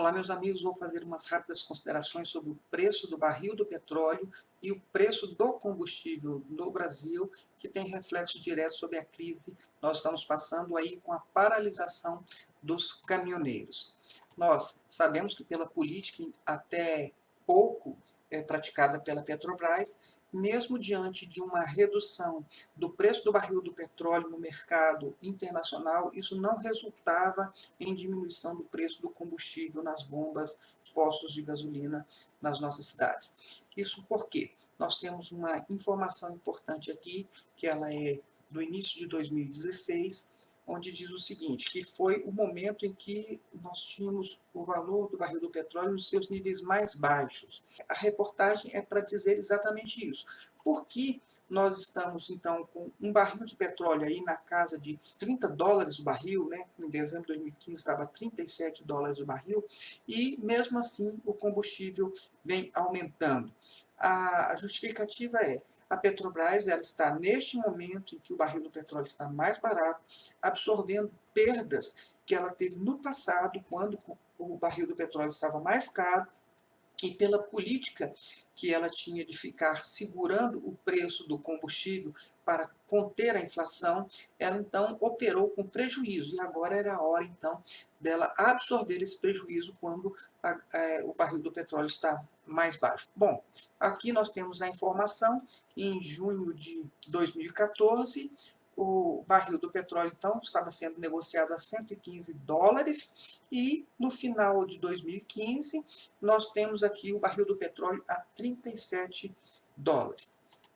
Olá, meus amigos, vou fazer umas rápidas considerações sobre o preço do barril do petróleo e o preço do combustível no Brasil, que tem reflexo direto sobre a crise que nós estamos passando aí com a paralisação dos caminhoneiros. Nós sabemos que pela política até pouco praticada pela Petrobras, mesmo diante de uma redução do preço do barril do petróleo no mercado internacional, isso não resultava em diminuição do preço do combustível nas bombas, postos de gasolina nas nossas cidades. Isso porque nós temos uma informação importante aqui, que ela é do início de 2016, onde diz o seguinte, que foi o momento em que nós tínhamos o valor do barril do petróleo nos seus níveis mais baixos. A reportagem é para dizer exatamente isso. Por que nós estamos, então, com um barril de petróleo aí na casa de $30 o barril, né? Em dezembro de 2015 estava $37 o barril, e mesmo assim o combustível vem aumentando. A justificativa é: a Petrobras ela está, neste momento em que o barril do petróleo está mais barato, absorvendo perdas que ela teve no passado, quando o barril do petróleo estava mais caro, e pela política que ela tinha de ficar segurando o preço do combustível para conter a inflação, ela então operou com prejuízo, e agora era a hora então dela absorver esse prejuízo quando o barril do petróleo está mais baixo. Bom, aqui nós temos a informação, em junho de 2014, o barril do petróleo então estava sendo negociado a $115, e no final de 2015 nós temos aqui o barril do petróleo a $37.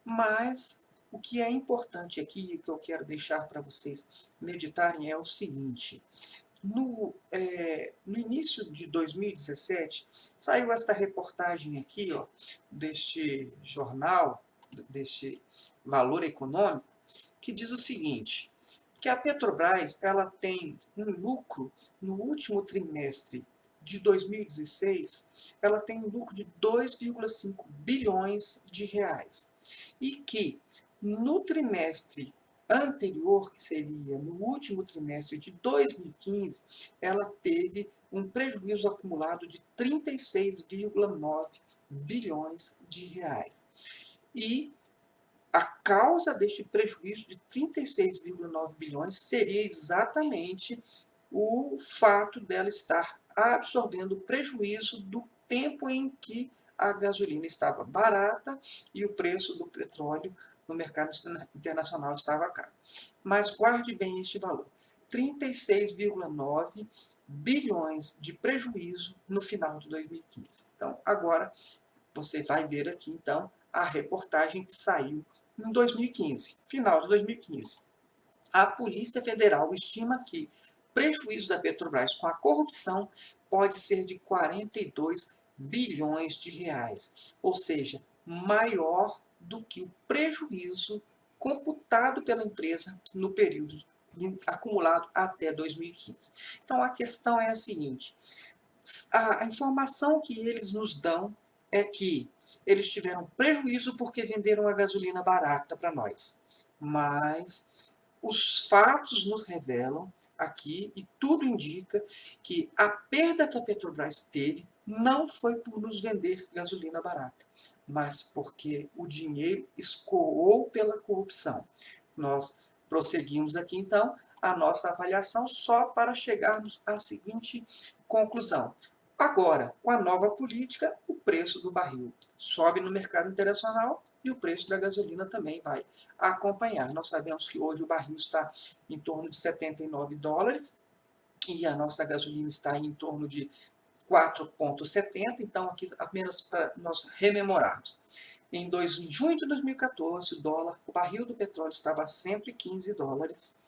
Mas o que é importante aqui, e que eu quero deixar para vocês meditarem, é o seguinte: no início de 2017, saiu esta reportagem aqui, ó, deste jornal, deste Valor Econômico, que diz o seguinte, que a Petrobras ela tem um lucro no último trimestre de 2016, ela tem um lucro de 2,5 bilhões de reais. E que no trimestre anterior, que seria no último trimestre de 2015, ela teve um prejuízo acumulado de 36,9 bilhões de reais. E a causa deste prejuízo de 36,9 bilhões seria exatamente o fato dela estar absorvendo o prejuízo do tempo em que a gasolina estava barata e o preço do petróleo no mercado internacional estava caro. Mas guarde bem este valor: 36,9 bilhões de prejuízo no final de 2015. Então, agora você vai ver aqui, então, a reportagem que saiu em 2015, final de 2015. A Polícia Federal estima que o prejuízo da Petrobras com a corrupção pode ser de 42 bilhões de reais, ou seja, maior do que o prejuízo computado pela empresa no período acumulado até 2015. Então, a questão é a seguinte: a informação que eles nos dão é que eles tiveram prejuízo porque venderam a gasolina barata para nós. Mas os fatos nos revelam aqui, e tudo indica, que a perda que a Petrobras teve não foi por nos vender gasolina barata, mas porque o dinheiro escoou pela corrupção. Nós prosseguimos aqui, então, a nossa avaliação só para chegarmos à seguinte conclusão: agora, com a nova política, o preço do barril sobe no mercado internacional e o preço da gasolina também vai acompanhar. Nós sabemos que hoje o barril está em torno de $79 e a nossa gasolina está em torno de 4,70, então aqui apenas para nós rememorarmos. Em junho de 2014, o barril do petróleo estava a $115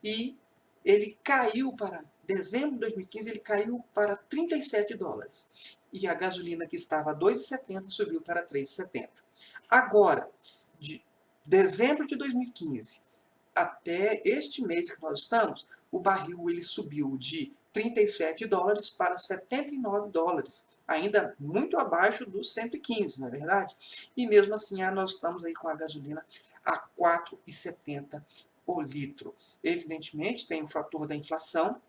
e ele caiu para dezembro de 2015, ele caiu para $37. E a gasolina que estava a 2,70 subiu para 3,70. Agora, de dezembro de 2015 até este mês que nós estamos, o barril ele subiu de $37 para $79, ainda muito abaixo dos 115, não é verdade? E mesmo assim, nós estamos aí com a gasolina a 4,70 o litro. Evidentemente, tem o fator da inflação,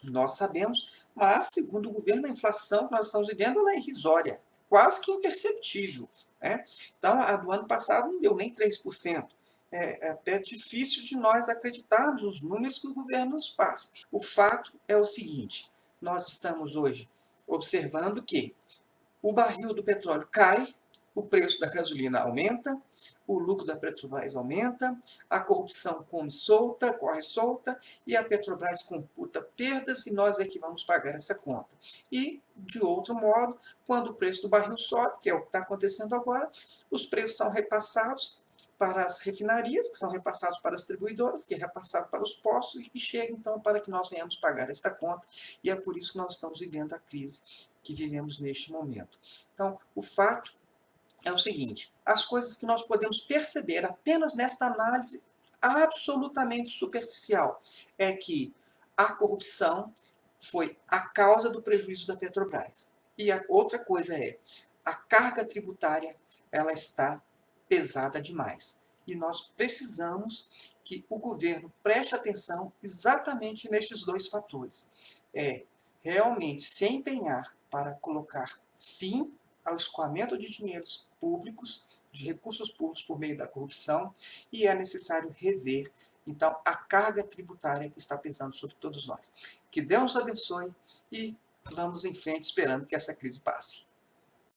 nós sabemos, mas, segundo o governo, a inflação que nós estamos vivendo ela é irrisória, quase que imperceptível, né? Então, a do ano passado não deu nem 3%. É até difícil de nós acreditarmos nos números que o governo nos passa. O fato é o seguinte, nós estamos hoje observando que o barril do petróleo cai, o preço da gasolina aumenta, o lucro da Petrobras aumenta, a corrupção corre solta, e a Petrobras computa perdas e nós é que vamos pagar essa conta. E, de outro modo, quando o preço do barril sobe, que é o que está acontecendo agora, os preços são repassados para as refinarias, que são repassados para as distribuidoras, que é repassado para os postos, e chega então para que nós venhamos pagar esta conta, e é por isso que nós estamos vivendo a crise que vivemos neste momento. Então, o fato é o seguinte, as coisas que nós podemos perceber apenas nesta análise absolutamente superficial é que a corrupção foi a causa do prejuízo da Petrobras. E a outra coisa é, a carga tributária ela está pesada demais. E nós precisamos que o governo preste atenção exatamente nestes dois fatores. Realmente se empenhar para colocar fim ao escoamento de dinheiros públicos, de recursos públicos por meio da corrupção, e é necessário rever, então, a carga tributária que está pesando sobre todos nós. Que Deus nos abençoe e vamos em frente esperando que essa crise passe.